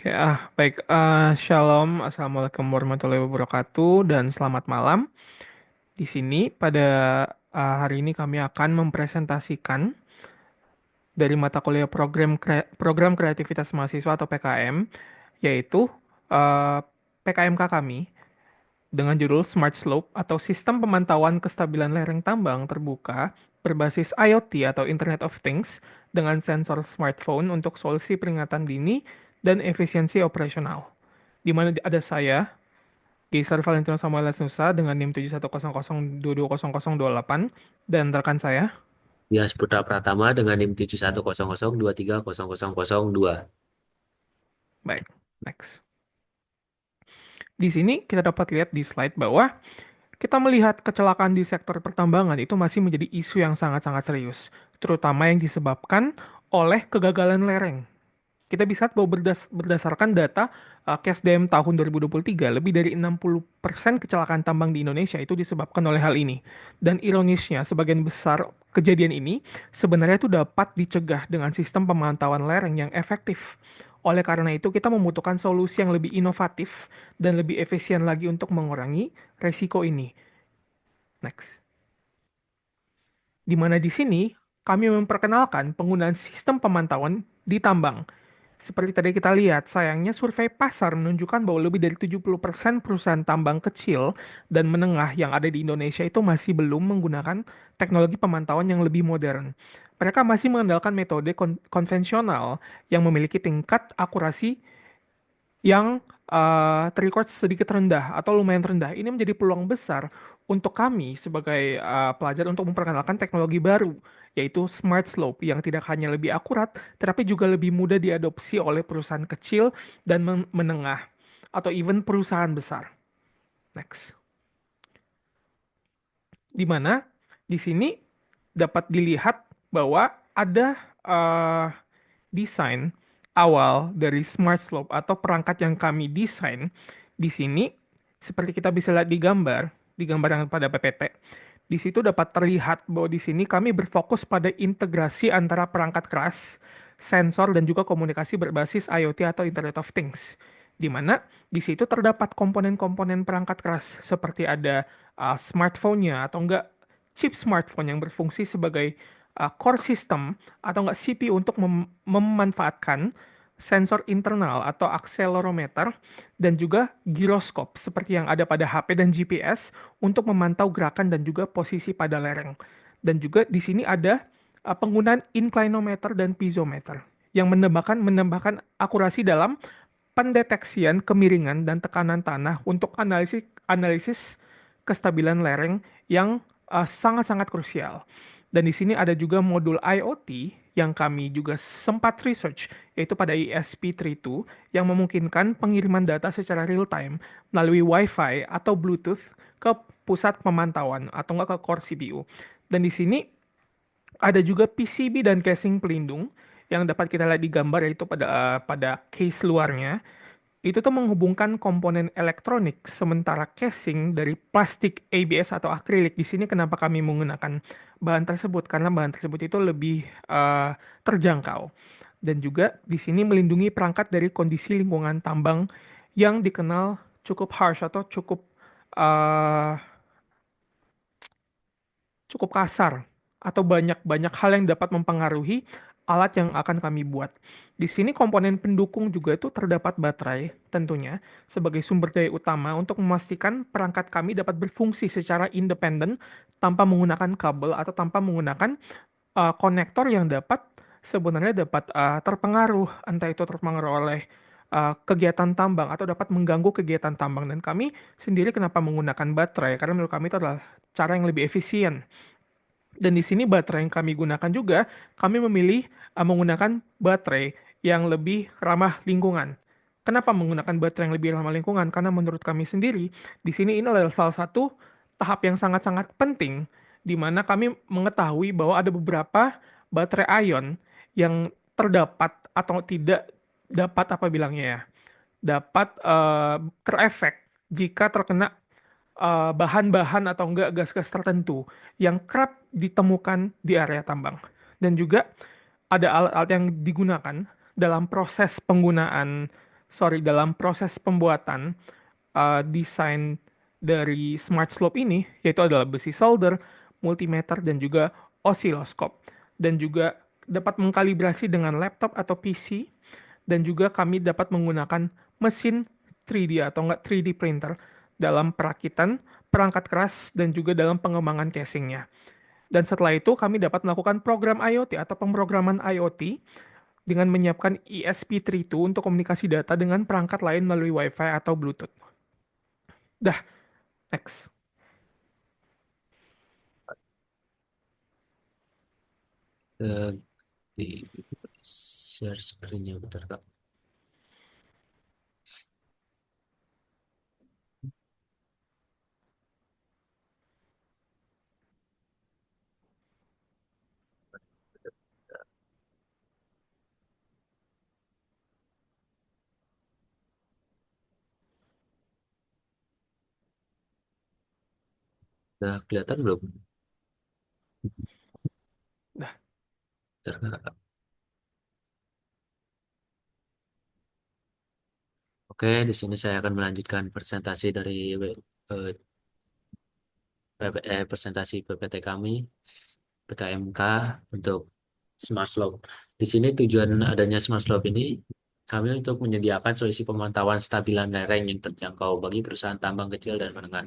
Oke, baik. Shalom, Assalamualaikum warahmatullahi wabarakatuh, dan selamat malam. Di sini pada hari ini kami akan mempresentasikan dari mata kuliah program kreativitas mahasiswa atau PKM, yaitu PKMK kami dengan judul Smart Slope atau Sistem Pemantauan Kestabilan Lereng Tambang Terbuka berbasis IoT atau Internet of Things dengan sensor smartphone untuk solusi peringatan dini dan efisiensi operasional. Di mana ada saya, Geisar Valentino Samuel Nusa dengan NIM 71002200028 dan rekan saya. Dias Putra Pratama dengan NIM 71002300002. Baik, next. Di sini kita dapat lihat di slide bahwa kita melihat kecelakaan di sektor pertambangan itu masih menjadi isu yang sangat-sangat serius, terutama yang disebabkan oleh kegagalan lereng. Kita bisa lihat bahwa berdasarkan data CASDM tahun 2023, lebih dari 60% kecelakaan tambang di Indonesia itu disebabkan oleh hal ini. Dan ironisnya, sebagian besar kejadian ini sebenarnya itu dapat dicegah dengan sistem pemantauan lereng yang efektif. Oleh karena itu, kita membutuhkan solusi yang lebih inovatif dan lebih efisien lagi untuk mengurangi resiko ini. Next. Di mana di sini kami memperkenalkan penggunaan sistem pemantauan di tambang. Seperti tadi kita lihat, sayangnya survei pasar menunjukkan bahwa lebih dari 70% perusahaan tambang kecil dan menengah yang ada di Indonesia itu masih belum menggunakan teknologi pemantauan yang lebih modern. Mereka masih mengandalkan metode konvensional yang memiliki tingkat akurasi yang terrecord sedikit rendah atau lumayan rendah. Ini menjadi peluang besar untuk kami sebagai pelajar untuk memperkenalkan teknologi baru, yaitu Smart Slope yang tidak hanya lebih akurat, tetapi juga lebih mudah diadopsi oleh perusahaan kecil dan menengah, atau even perusahaan besar. Next. Di mana di sini dapat dilihat bahwa ada eh, desain awal dari Smart Slope atau perangkat yang kami desain di sini seperti kita bisa lihat di gambar yang pada PPT. Di situ dapat terlihat bahwa di sini kami berfokus pada integrasi antara perangkat keras, sensor dan juga komunikasi berbasis IoT atau Internet of Things. Di mana di situ terdapat komponen-komponen perangkat keras seperti ada smartphone-nya atau enggak chip smartphone yang berfungsi sebagai core system atau enggak CPU untuk memanfaatkan sensor internal atau accelerometer dan juga giroskop seperti yang ada pada HP dan GPS untuk memantau gerakan dan juga posisi pada lereng. Dan juga di sini ada penggunaan inclinometer dan piezometer yang menambahkan akurasi dalam pendeteksian kemiringan dan tekanan tanah untuk analisis analisis kestabilan lereng yang sangat-sangat krusial. Dan di sini ada juga modul IoT yang kami juga sempat research, yaitu pada ESP32, yang memungkinkan pengiriman data secara real time melalui Wi-Fi atau Bluetooth ke pusat pemantauan atau enggak ke core CPU. Dan di sini ada juga PCB dan casing pelindung yang dapat kita lihat di gambar yaitu pada case luarnya itu tuh menghubungkan komponen elektronik sementara casing dari plastik ABS atau akrilik. Di sini kenapa kami menggunakan bahan tersebut? Karena bahan tersebut itu lebih terjangkau. Dan juga di sini melindungi perangkat dari kondisi lingkungan tambang yang dikenal cukup harsh atau uh, cukup kasar atau banyak-banyak hal yang dapat mempengaruhi alat yang akan kami buat. Di sini komponen pendukung juga itu terdapat baterai tentunya sebagai sumber daya utama untuk memastikan perangkat kami dapat berfungsi secara independen tanpa menggunakan kabel atau tanpa menggunakan konektor yang sebenarnya dapat terpengaruh, entah itu terpengaruh oleh kegiatan tambang atau dapat mengganggu kegiatan tambang. Dan kami sendiri kenapa menggunakan baterai? Karena menurut kami itu adalah cara yang lebih efisien. Dan di sini baterai yang kami gunakan juga, kami memilih menggunakan baterai yang lebih ramah lingkungan. Kenapa menggunakan baterai yang lebih ramah lingkungan? Karena menurut kami sendiri, di sini ini adalah salah satu tahap yang sangat-sangat penting, di mana kami mengetahui bahwa ada beberapa baterai ion yang terdapat atau tidak dapat apa bilangnya ya, dapat terefek jika terkena bahan-bahan atau enggak gas-gas tertentu yang kerap ditemukan di area tambang. Dan juga ada alat-alat yang digunakan dalam proses penggunaan sorry, dalam proses pembuatan desain dari Smart Slope ini, yaitu adalah besi solder, multimeter, dan juga osiloskop. Dan juga dapat mengkalibrasi dengan laptop atau PC, dan juga kami dapat menggunakan mesin 3D atau enggak 3D printer dalam perakitan perangkat keras dan juga dalam pengembangan casingnya. Dan setelah itu kami dapat melakukan program IoT atau pemrograman IoT dengan menyiapkan ESP32 untuk komunikasi data dengan perangkat lain melalui Wi-Fi atau Bluetooth. Dah, next. Eh, di share screen-nya bentar, Kak. Udah kelihatan belum? Dah, Bentar, Kak. Oke, di sini saya akan melanjutkan presentasi dari eh, presentasi PPT kami, PKMK untuk Smart Slope. Di sini tujuan adanya Smart Slope ini kami untuk menyediakan solusi pemantauan stabilan lereng yang terjangkau bagi perusahaan tambang kecil dan menengah.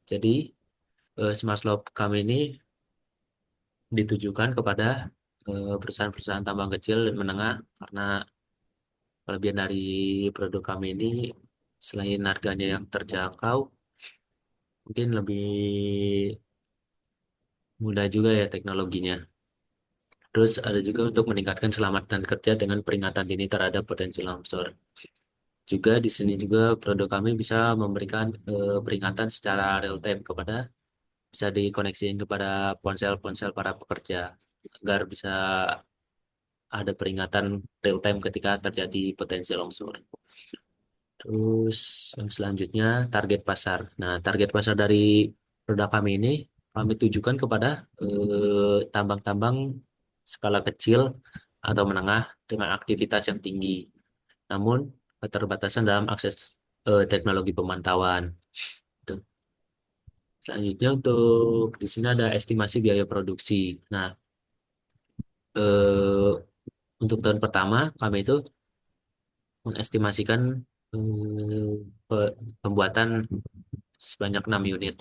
Jadi, Smart Slope kami ini ditujukan kepada perusahaan-perusahaan tambang kecil dan menengah karena kelebihan dari produk kami ini selain harganya yang terjangkau, mungkin lebih mudah juga ya teknologinya. Terus ada juga untuk meningkatkan keselamatan kerja dengan peringatan dini terhadap potensi longsor. Juga di sini juga produk kami bisa memberikan peringatan secara real time kepada bisa dikoneksiin kepada ponsel-ponsel para pekerja agar bisa ada peringatan real time ketika terjadi potensi longsor. Terus yang selanjutnya target pasar. Nah, target pasar dari produk kami ini kami tujukan kepada tambang-tambang skala kecil atau menengah dengan aktivitas yang tinggi. Namun keterbatasan dalam akses teknologi pemantauan. Tuh. Selanjutnya untuk di sini ada estimasi biaya produksi. Nah, eh, untuk tahun pertama kami itu mengestimasikan pembuatan sebanyak 6 unit.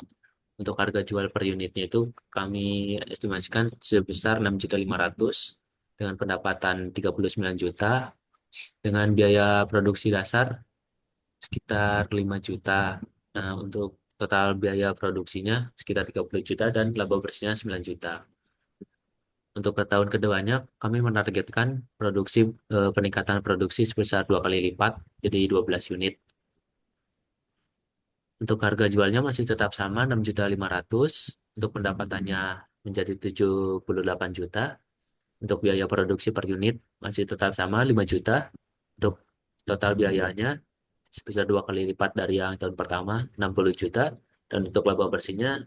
Untuk harga jual per unitnya itu kami estimasikan sebesar 6.500.000 dengan pendapatan 39 juta dengan biaya produksi dasar sekitar 5 juta. Nah, untuk total biaya produksinya sekitar 30 juta dan laba bersihnya 9 juta. Untuk ke tahun keduanya, kami menargetkan peningkatan produksi sebesar 2 kali lipat, jadi 12 unit. Untuk harga jualnya masih tetap sama 6.500.000. Untuk pendapatannya menjadi 78 juta. Untuk biaya produksi per unit masih tetap sama 5 juta. Untuk total biayanya sebesar 2 kali lipat dari yang tahun pertama 60 juta. Dan untuk laba bersihnya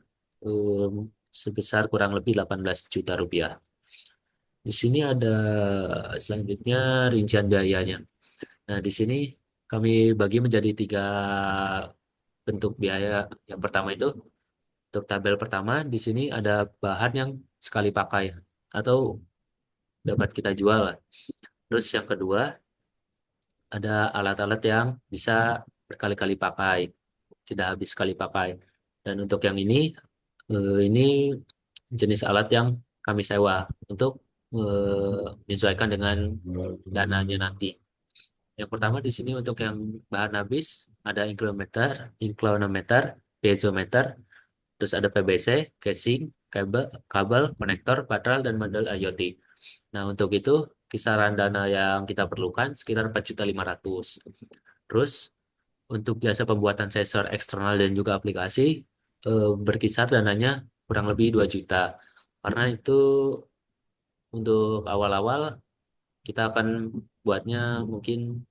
sebesar kurang lebih 18 juta rupiah. Di sini ada selanjutnya rincian biayanya. Nah, di sini kami bagi menjadi 3 bentuk biaya. Yang pertama itu untuk tabel pertama di sini ada bahan yang sekali pakai atau dapat kita jual lah. Terus yang kedua ada alat-alat yang bisa berkali-kali pakai, tidak habis sekali pakai. Dan untuk yang ini jenis alat yang kami sewa untuk menyesuaikan dengan dananya nanti. Yang pertama di sini untuk yang bahan habis ada inclinometer, piezometer, terus ada PBC, casing, kabel, konektor, baterai, dan model IoT. Nah, untuk itu kisaran dana yang kita perlukan sekitar 4.500.000. Terus untuk jasa pembuatan sensor eksternal dan juga aplikasi berkisar dananya kurang lebih 2 juta. Karena itu untuk awal-awal kita akan buatnya mungkin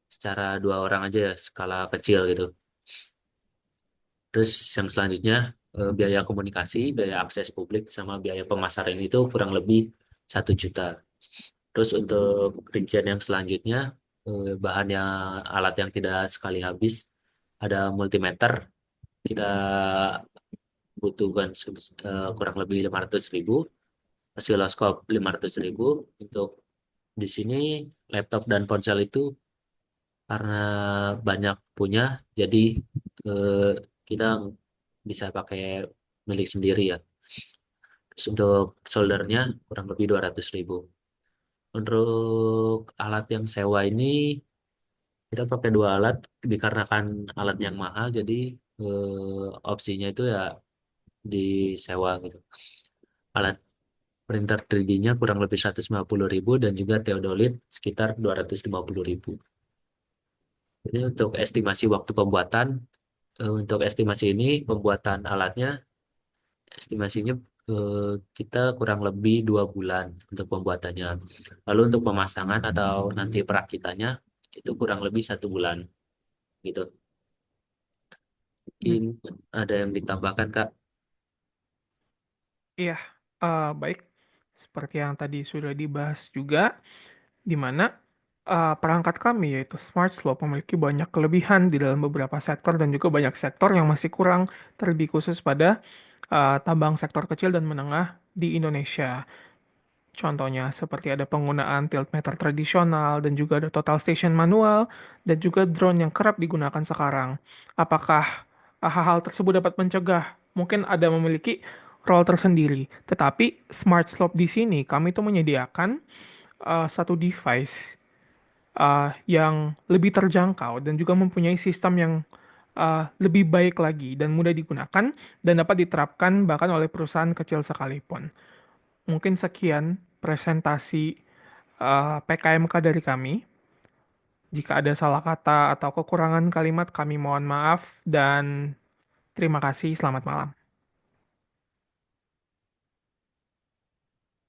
secara 2 orang aja ya, skala kecil gitu. Terus yang selanjutnya biaya komunikasi, biaya akses publik, sama biaya pemasaran itu kurang lebih 1 juta. Terus untuk rincian yang selanjutnya, bahan yang alat yang tidak sekali habis. Ada multimeter, kita butuhkan kurang lebih 500.000, osiloskop 500.000. Untuk di sini laptop dan ponsel itu karena banyak punya, jadi eh, kita bisa pakai milik sendiri ya. Terus untuk soldernya kurang lebih 200.000. Untuk alat yang sewa ini kita pakai dua alat dikarenakan alat yang mahal, jadi opsinya itu ya disewa gitu. Alat printer 3D-nya kurang lebih 150.000 dan juga teodolit sekitar 250.000. Jadi untuk estimasi waktu pembuatan, untuk estimasi ini pembuatan alatnya estimasinya eh, kita kurang lebih 2 bulan untuk pembuatannya. Lalu untuk pemasangan atau nanti perakitannya itu kurang lebih 1 bulan gitu. Hmm, Mungkin ada yang ditambahkan Kak. iya, baik. Seperti yang tadi sudah dibahas juga, di mana perangkat kami yaitu Smart Slope memiliki banyak kelebihan di dalam beberapa sektor dan juga banyak sektor yang masih kurang, terlebih khusus pada tambang sektor kecil dan menengah di Indonesia. Contohnya seperti ada penggunaan tiltmeter tradisional dan juga ada total station manual dan juga drone yang kerap digunakan sekarang. Apakah hal-hal tersebut dapat mencegah? Mungkin ada memiliki role tersendiri. Tetapi Smart Slope di sini kami itu menyediakan satu device yang lebih terjangkau dan juga mempunyai sistem yang lebih baik lagi dan mudah digunakan dan dapat diterapkan bahkan oleh perusahaan kecil sekalipun. Mungkin sekian presentasi PKMK dari kami. Jika ada salah kata atau kekurangan kalimat, kami mohon maaf dan terima kasih. Selamat malam.